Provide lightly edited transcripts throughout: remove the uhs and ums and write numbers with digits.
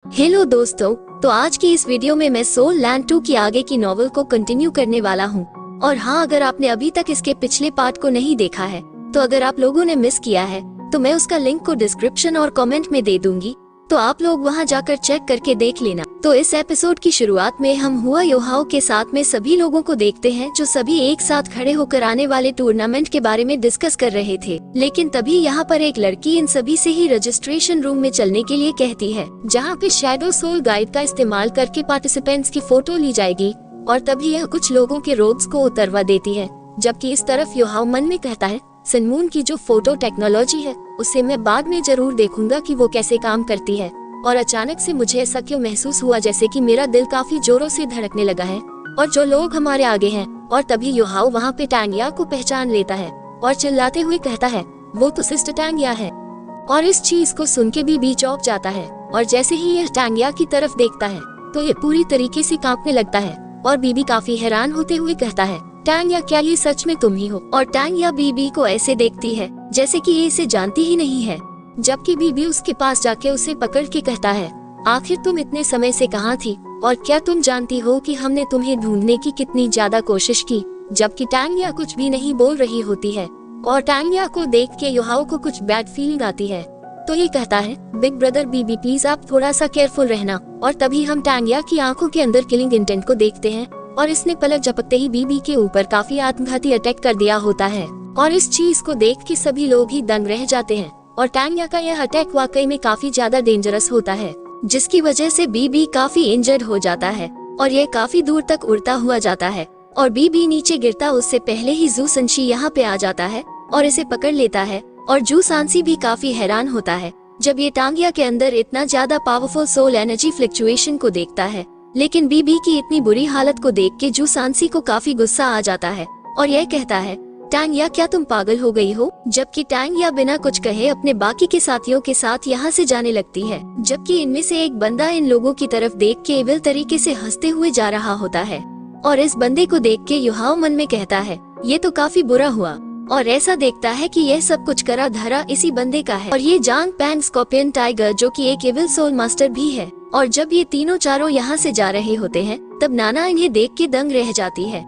Hello दोस्तों, तो आज की इस वीडियो में मैं सोल लैंड 2 की आगे की नॉवल को कंटिन्यू करने वाला हूँ। और हाँ, अगर आपने अभी तक इसके पिछले पार्ट को नहीं देखा है तो अगर आप लोगों ने मिस किया है तो मैं उसका लिंक को डिस्क्रिप्शन और कमेंट में दे दूंगी, तो आप लोग वहां जाकर चेक करके देख लेना। तो इस एपिसोड की शुरुआत में हम हुआ योहाओ के साथ में सभी लोगों को देखते हैं जो सभी एक साथ खड़े होकर आने वाले टूर्नामेंट के बारे में डिस्कस कर रहे थे। लेकिन तभी यहाँ पर एक लड़की इन सभी से ही रजिस्ट्रेशन रूम में चलने के लिए कहती है, जहाँ पे शैडो सोल गाइड का इस्तेमाल करके पार्टिसिपेंट्स की फोटो ली जाएगी। और तभी यह कुछ लोगों के रोब्स को उतरवा देती है, जबकि इस तरफ योहाओ मन में कहता है, सनमून की जो फोटो टेक्नोलॉजी है उसे मैं बाद में जरूर देखूंगा कि वो कैसे काम करती है। और अचानक से मुझे ऐसा क्यों महसूस हुआ जैसे कि मेरा दिल काफी जोरों से धड़कने लगा है और जो लोग हमारे आगे हैं। और तभी योहाओ वहाँ पे टांगिया को पहचान लेता है और चिल्लाते हुए कहता है, वो तो सिस्टर टांगिया है। और इस चीज को सुन के भी चौंक जाता है और जैसे ही यह टांगिया की तरफ देखता है तो ये पूरी तरीके से कांपने लगता है। और बीबी काफी हैरान होते हुए कहता है, टांगिया क्या ये सच में तुम ही हो? और टांगिया बीबी को ऐसे देखती है जैसे कि ये इसे जानती ही नहीं है, जबकि बीबी उसके पास जाके उसे पकड़ के कहता है, आखिर तुम इतने समय से कहाँ थी और क्या तुम जानती हो कि हमने तुम्हें ढूंढने की कितनी ज्यादा कोशिश की? जबकि टांगिया कुछ भी नहीं बोल रही होती है और टांगिया को देख के योहाओ को कुछ बैड फीलिंग आती है। तो ये कहता है, बिग ब्रदर बीबी प्लीज आप थोड़ा सा केयरफुल रहना। और तभी हम टांगिया की आंखों के अंदर किलिंग इंटेंट को देखते हैं और इसने पलक झपकते ही बीबी के ऊपर काफी आत्मघाती अटैक कर दिया होता है। और इस चीज को देख के सभी लोग ही दंग रह जाते हैं। और टांगिया का यह अटैक वाकई में काफी ज्यादा डेंजरस होता है, जिसकी वजह से बीबी काफी इंजर्ड हो जाता है और यह काफी दूर तक उड़ता हुआ जाता है। और बीबी नीचे गिरता उससे पहले ही जू संशी यहाँ पे आ जाता है और इसे पकड़ लेता है। और जू सांसी भी काफी हैरान होता है जब ये टांगिया के अंदर इतना ज्यादा पावरफुल सोल एनर्जी फ्लक्चुएशन को देखता है। लेकिन बीबी की इतनी बुरी हालत को देख के जू सांसी को काफी गुस्सा आ जाता है और यह कहता है, टांगिया क्या तुम पागल हो गई हो? जबकि टांगिया बिना कुछ कहे अपने बाकी के साथियों के साथ यहाँ से जाने लगती है, जबकि इनमें से एक बंदा इन लोगों की तरफ देख के एविल तरीके से हंसते हुए जा रहा होता है। और इस बंदे को देख के योहाओ मन में कहता है, ये तो काफी बुरा हुआ। और ऐसा देखता है कि यह सब कुछ करा धरा इसी बंदे का है। और ये जांग पैंग स्कॉर्पियन टाइगर जो कि एक एविल सोल मास्टर भी है। और जब ये तीनों चारों यहाँ से जा रहे होते हैं तब नाना इन्हें देख के दंग रह जाती है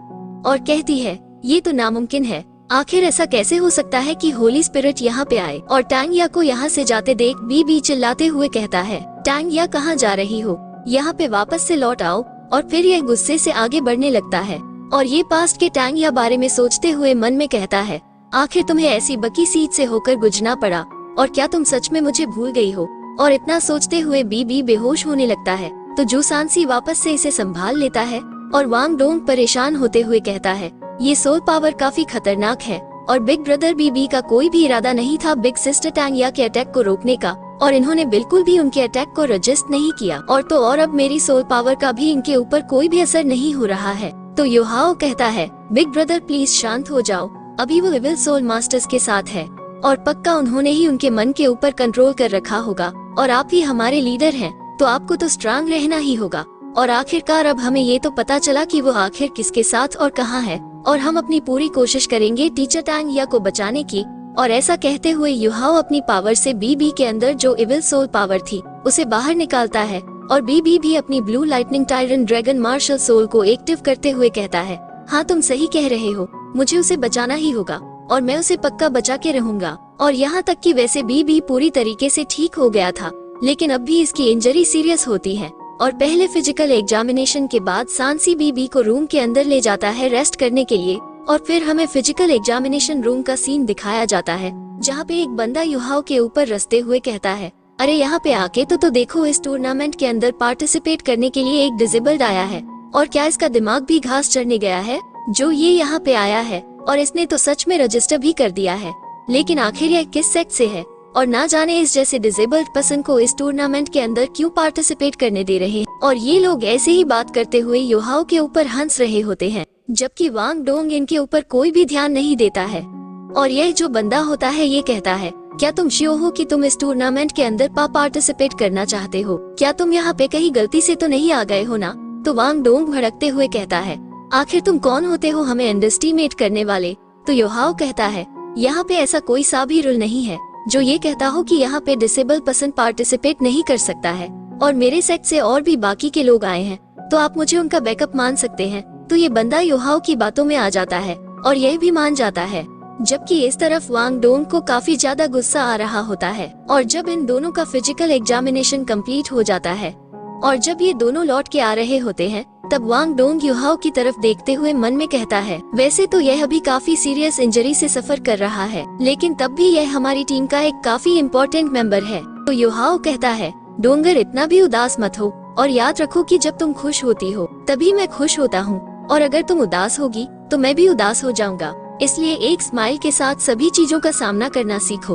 और कहती है, ये तो नामुमकिन है, आखिर ऐसा कैसे हो सकता है कि होली स्पिरिट यहाँ पे आए? और टांगिया को यहाँ से जाते देख बीबी चिल्लाते हुए कहता है, टांगिया कहाँ जा रही हो? यहाँ पे वापस से लौट आओ। और फिर यह गुस्से से आगे बढ़ने लगता है और ये पास्ट के टांगिया बारे में सोचते हुए मन में कहता है, आखिर तुम्हें ऐसी बकी सीट से होकर गुजरना पड़ा और क्या तुम सच में मुझे भूल गई हो? और इतना सोचते हुए बीबी बेहोश होने लगता है। तो जू सांसी वापस से इसे संभाल लेता है और वांग डोंग परेशान होते हुए कहता है, ये सोल पावर काफी खतरनाक है और बिग ब्रदर बीबी का कोई भी इरादा नहीं था बिग सिस्टर टांगिया के अटैक को रोकने का और इन्होंने बिल्कुल भी उनके अटैक को रजिस्ट नहीं किया। और तो और अब मेरी सोल पावर का भी इनके ऊपर कोई भी असर नहीं हो रहा है। तो योहाओ कहता है, बिग ब्रदर प्लीज शांत हो जाओ, अभी वो एविल सोल मास्टर्स के साथ है और पक्का उन्होंने ही उनके मन के ऊपर कंट्रोल कर रखा होगा और आप ही हमारे लीडर हैं, तो आपको तो स्ट्रांग रहना ही होगा। और आखिरकार अब हमें ये तो पता चला कि वो आखिर किसके साथ और कहाँ है और हम अपनी पूरी कोशिश करेंगे टीचर टांगिया को बचाने की। और ऐसा कहते हुए योहाओ अपनी पावर से बीबी के अंदर जो एविल सोल पावर थी उसे बाहर निकालता है और बीबी भी अपनी blue lightning tyrant dragon marshal soul को एक्टिव करते हुए कहता है, हाँ तुम सही कह रहे हो, मुझे उसे बचाना ही होगा और मैं उसे पक्का बचा के रहूंगा। और यहाँ तक कि वैसे बीबी पूरी तरीके से ठीक हो गया था, लेकिन अब भी इसकी इंजरी सीरियस होती है। और पहले फिजिकल एग्जामिनेशन के बाद सांसी बीबी को रूम के अंदर ले जाता है रेस्ट करने के लिए। और फिर हमें फिजिकल एग्जामिनेशन रूम का सीन दिखाया जाता है, जहाँ पे एक बंदा योहाओ के ऊपर रसते हुए कहता है, अरे यहाँ पे आके तो देखो, इस टूर्नामेंट के अंदर पार्टिसिपेट करने के लिए एक डिसेबल्ड आया है और क्या इसका दिमाग भी घास चढ़ने गया है जो ये यहाँ पे आया है? और इसने तो सच में रजिस्टर भी कर दिया है, लेकिन आखिर यह किस सेक्ट से है और ना जाने इस जैसे डिसेबल्ड पर्सन को इस टूर्नामेंट के अंदर क्यों पार्टिसिपेट करने दे रहे हैं? और ये लोग ऐसे ही बात करते हुए योहाओ के ऊपर हंस रहे होते हैं, जबकि वांग डोंग इनके ऊपर कोई भी ध्यान नहीं देता है। और यह जो बंदा होता है ये कहता है, क्या तुम श्योर हो कि तुम इस टूर्नामेंट के अंदर पार्टिसिपेट करना चाहते हो? क्या तुम यहाँ पे कहीं गलती से तो नहीं आ गए हो ना? तो वांग डोंग भड़कते हुए कहता है, आखिर तुम कौन होते हो हमें अंडरस्टिमेट करने वाले? तो योहाओ कहता है, यहाँ पे ऐसा कोई सा भी रूल नहीं है जो ये कहता हो कि यहाँ पे डिसेबल पर्सन पार्टिसिपेट नहीं कर सकता है। और मेरे सेक्ट से और भी बाकी के लोग आए हैं, तो आप मुझे उनका बैकअप मान सकते हैं। तो ये बंदा युहाओ की बातों में आ जाता है और यह भी मान जाता है। जबकि इस तरफ वांग डोंग को काफी ज्यादा गुस्सा आ रहा होता है। और जब इन दोनों का फिजिकल एग्जामिनेशन कंप्लीट हो जाता है और जब ये दोनों लौट के आ रहे होते हैं, तब वांग डोंग युहाओ की तरफ देखते हुए मन में कहता है, वैसे तो यह अभी काफी सीरियस इंजरी से सफर कर रहा है, लेकिन तब भी यह हमारी टीम का एक काफी इम्पोर्टेंट मेंबर है। तो युहाओ कहता है, डोंगर इतना भी उदास मत हो और याद रखो कि जब तुम खुश होती हो तभी मैं खुश होता हूँ, और अगर तुम उदास होगी तो मैं भी उदास हो जाऊंगा। इसलिए एक स्माइल के साथ सभी चीजों का सामना करना सीखो।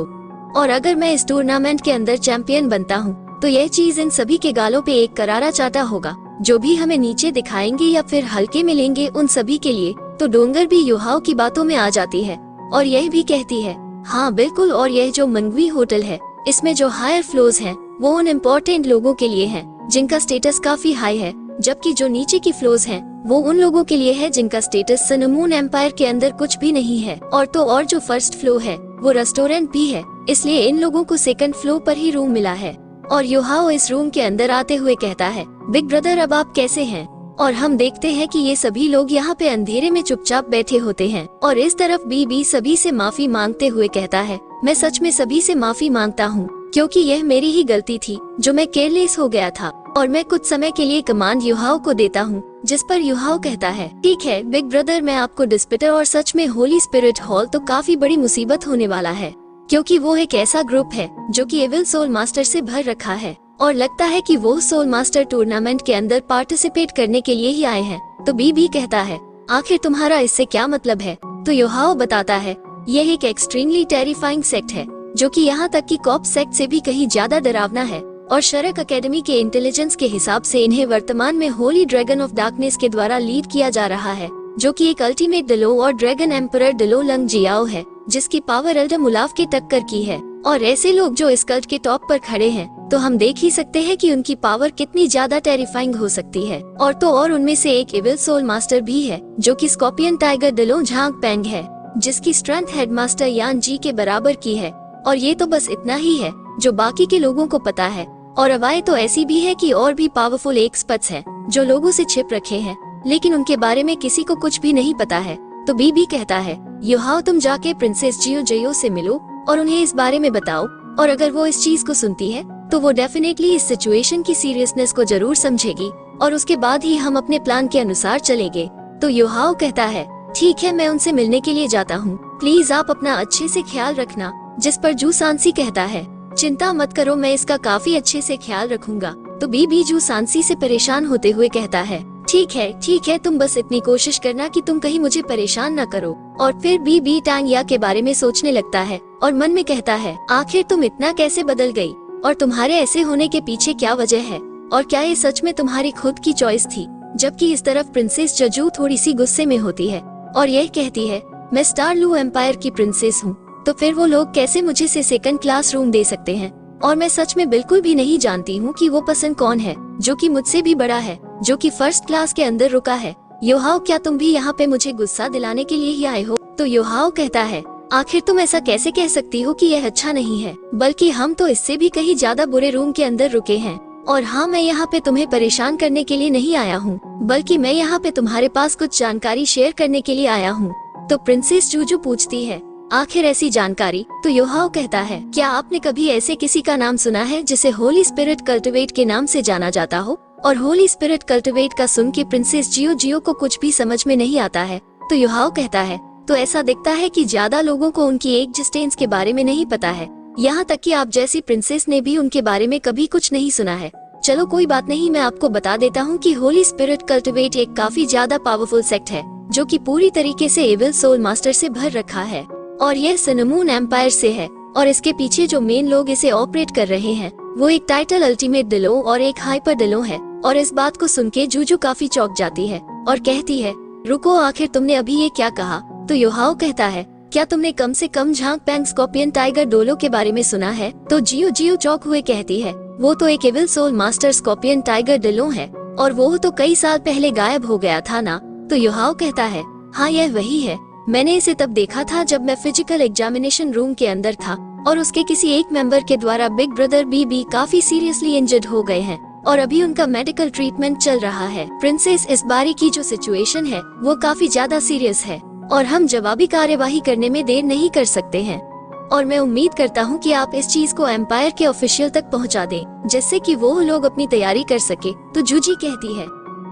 और अगर मैं इस टूर्नामेंट के अंदर चैंपियन बनता हूँ तो यह चीज इन सभी के गालों पे एक करारा चाटा होगा। जो भी हमें नीचे दिखाएंगे या फिर हल्के मिलेंगे उन सभी के लिए। तो डोंगर भी युहाओ की बातों में आ जाती है और यह भी कहती है, हाँ बिल्कुल, और यह जो मंगवी होटल है इसमें जो हायर फ्लोर्स हैं वो उन इम्पोर्टेंट लोगों के लिए हैं जिनका स्टेटस काफी हाई है, जबकि जो नीचे की फ्लोर्स हैं वो उन लोगों के लिए है जिनका स्टेटस सनमून एम्पायर के अंदर कुछ भी नहीं है। और जो फर्स्ट फ्लोर है वो रेस्टोरेंट भी है, इसलिए इन लोगों को सेकंड फ्लोर पर ही रूम मिला है। और युहाओ इस रूम के अंदर आते हुए कहता है, बिग ब्रदर अब आप कैसे हैं? और हम देखते हैं कि ये सभी लोग यहाँ पे अंधेरे में चुपचाप बैठे होते हैं। और इस तरफ बीबी सभी से माफी मांगते हुए कहता है, मैं सच में सभी से माफी मांगता हूँ, क्योंकि यह मेरी ही गलती थी जो मैं केयरलेस हो गया था। और मैं कुछ समय के लिए कमांड युहाओ को देता हूँ, जिस पर युहाओ कहता है, ठीक है बिग ब्रदर, मैं आपको डिस्पिटर। और सच में होली स्पिरिट हॉल तो काफी बड़ी मुसीबत होने वाला है, क्योंकि वो एक ऐसा ग्रुप है जो कि एविल सोल मास्टर से भर रखा है और लगता है कि वो सोल मास्टर टूर्नामेंट के अंदर पार्टिसिपेट करने के लिए ही आए हैं। तो बीबी कहता है, आखिर तुम्हारा इससे क्या मतलब है? तो युहाओ बताता है, यह एक एक्सट्रीमली टेरिफाइंग सेक्ट है जो कि यहाँ तक कि कॉप सेक्ट से भी कहीं ज्यादा डरावना है। और शरक अकेडमी के इंटेलिजेंस के हिसाब से इन्हें वर्तमान में होली ड्रैगन ऑफ डार्कनेस के द्वारा लीड किया जा रहा है, जो कि एक अल्टीमेट डिलो और ड्रैगन एम्परर डिलो लंग जियाओ है, जिसकी पावर एल्डर मुलाफ के टक्कर की है। और ऐसे लोग जो इस कल्ट के टॉप पर खड़े हैं, तो हम देख ही सकते हैं कि उनकी पावर कितनी ज्यादा टेरिफाइंग हो सकती है। और उनमें से एक एविल सोल मास्टर भी है जो कि स्कॉर्पियन टाइगर डिलो झांग पेंग है, जिसकी स्ट्रेंथ हेडमास्टर यान जी के बराबर की है। और ये तो बस इतना ही है जो बाकी के लोगों को पता है। और अवाय तो ऐसी भी है कि और भी पावरफुल एक्सपर्ट्स हैं जो लोगों से छिप रखे हैं, लेकिन उनके बारे में किसी को कुछ भी नहीं पता है। तो बीबी कहता है, युहाओ तुम जाके प्रिंसेस जियो जयो से मिलो और उन्हें इस बारे में बताओ। और अगर वो इस चीज को सुनती है तो वो डेफिनेटली इस सिचुएशन की सीरियसनेस को जरूर समझेगी और उसके बाद ही हम अपने प्लान के अनुसार चलेंगे। तो युहाओ कहता है, ठीक है, मैं उनसे मिलने के लिए जाता हूँ, प्लीज आप अपना अच्छे से ख्याल रखना। जिस पर जू सांसी कहता है, चिंता मत करो, मैं इसका काफी अच्छे से ख्याल रखूंगा। तो बीबी जू सांसी से परेशान होते हुए कहता है, ठीक है, तुम बस इतनी कोशिश करना कि तुम कहीं मुझे परेशान न करो। और फिर बीबी टांग या के बारे में सोचने लगता है और मन में कहता है, आखिर तुम इतना कैसे बदल गई और तुम्हारे ऐसे होने के पीछे क्या वजह है, और क्या ये सच में तुम्हारी खुद की चॉइस थी? जबकि इस तरफ प्रिंसेस जजू थोड़ी सी गुस्से में होती है और यह कहती है, मैं स्टार लू एम्पायर की प्रिंसेस हूँ, तो फिर वो लोग कैसे मुझे से सेकंड क्लास रूम दे सकते हैं? और मैं सच में बिल्कुल भी नहीं जानती हूँ कि वो पसंद कौन है जो कि मुझसे भी बड़ा है, जो कि फर्स्ट क्लास के अंदर रुका है। युहाओ, क्या तुम भी यहाँ पे मुझे गुस्सा दिलाने के लिए ही आए हो? तो युहाओ कहता है, आखिर तुम ऐसा कैसे कह सकती हो कि यह अच्छा नहीं है, बल्कि हम तो इससे भी कहीं ज्यादा बुरे रूम के अंदर रुके हैं। और हाँ, मैं यहाँ पे तुम्हें परेशान करने के लिए नहीं आया हूँ, बल्कि मैं यहाँ पे तुम्हारे पास कुछ जानकारी शेयर करने के लिए आया हूँ। तो प्रिंसेस जूजू पूछती है, आखिर ऐसी जानकारी? तो युहाओ कहता है, क्या आपने कभी ऐसे किसी का नाम सुना है जिसे होली स्पिरिट कल्टिवेट के नाम से जाना जाता हो? और होली स्पिरिट कल्टिवेट का सुन के प्रिंसेस जियो को कुछ भी समझ में नहीं आता है। तो युहाओ कहता है, तो ऐसा दिखता है कि ज्यादा लोगों को उनकी एग्जिस्टेंस के बारे में नहीं पता है, यहाँ तक कि आप जैसी प्रिंसेस ने भी उनके बारे में कभी कुछ नहीं सुना है। चलो कोई बात नहीं, मैं आपको बता देता हूँ कि होली स्पिरिट कल्टिवेट एक काफी ज्यादा पावरफुल सेक्ट है जो कि पूरी तरीके से एविल सोल मास्टर से भर रखा है और यह सनमून एम्पायर से है। और इसके पीछे जो मेन लोग इसे ऑपरेट कर रहे हैं वो एक टाइटल अल्टीमेट डिलो और एक हाइपर डिलो है। और इस बात को सुन के जूजू काफी चौंक जाती है और कहती है, रुको, आखिर तुमने अभी ये क्या कहा? तो युहाओ कहता है, क्या तुमने कम से कम झांग पैंग स्कॉर्पियन टाइगर डोलो के बारे में सुना है? तो जियो चौंक हुए कहती है, वो तो एक evil soul master scorpion tiger डिलो है और वो तो कई साल पहले गायब हो गया था ना? तो युहाओ कहता है, हाँ यह वही है, मैंने इसे तब देखा था जब मैं फिजिकल एग्जामिनेशन रूम के अंदर था और उसके किसी एक मेंबर के द्वारा बिग ब्रदर बीबी काफी सीरियसली इंजर्ड हो गए हैं और अभी उनका मेडिकल ट्रीटमेंट चल रहा है। प्रिंसेस इस बारी की जो सिचुएशन है वो काफी ज्यादा सीरियस है और हम जवाबी कार्यवाही करने में देर नहीं कर सकते हैं। और मैं उम्मीद करता हूँ कि आप इस चीज को एम्पायर के ऑफिशियल तक पहुँचा दें, जिससे कि वो लोग अपनी तैयारी कर सके। तो जूजी कहती है,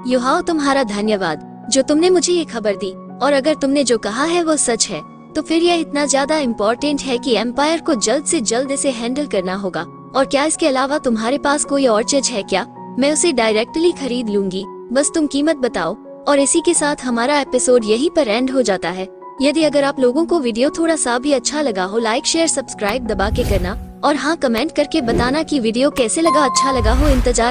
युहाओ तुम्हारा धन्यवाद जो तुमने मुझे ये खबर दी, और अगर तुमने जो कहा है वो सच है तो फिर यह इतना ज्यादा इम्पोर्टेंट है कि एम्पायर को जल्द से जल्द इसे हैंडल करना होगा। और क्या इसके अलावा तुम्हारे पास कोई और चीज है क्या? मैं उसे डायरेक्टली खरीद लूंगी, बस तुम कीमत बताओ। और इसी के साथ हमारा एपिसोड यहीं पर एंड हो जाता है। यदि अगर आप लोगों को वीडियो थोड़ा सा भी अच्छा लगा हो, लाइक शेयर सब्सक्राइब दबा के करना, और हाँ, कमेंट करके बताना कि वीडियो कैसे लगा, अच्छा लगा हो। इंतजार